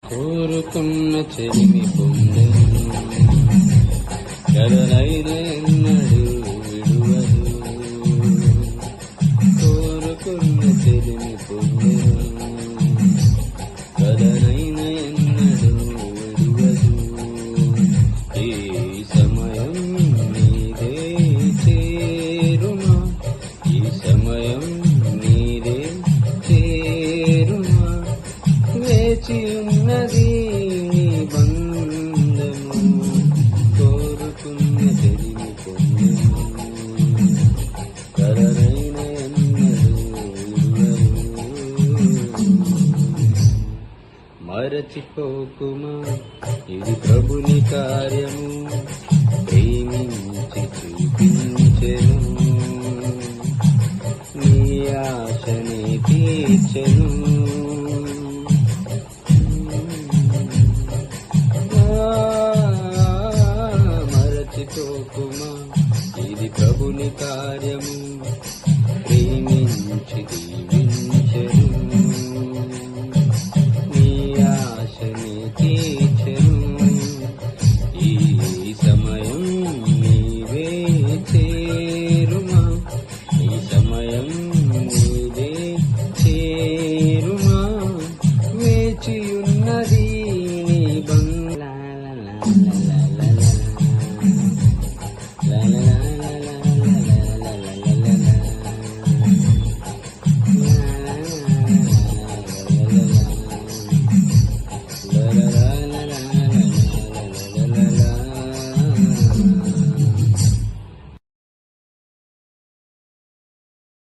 కోరుకున్న చెలిమి పొందెను, కలనైన ఎన్నడు విడువదు. కోరుకున్న చెలిమి పొందెను, కలనైన ఎన్నడు విడువదు. ఈ సమయం నీదే చేరుమా, ఈ సమయం నీదే చేరుమా. వేచి ఉన్నది నీ బంధము, కోరుకున్న చెలిమి పొందెను, కలనైన ఎన్నడు విడువదు. మరచిపోకుమా, ఇది ప్రభుని కార్యము, ప్రేమించి చూపించెను, నీ ఆశని తీర్చెను. మరచిపోకుమా, ఇది ప్రభుని కార్యము, ప్రేమించి దీవించెను, నీ ఆశని తీర్చెను. ఈ సమయం నీవే చేరుమా, ఈ సమయం నీవే చేరుమా.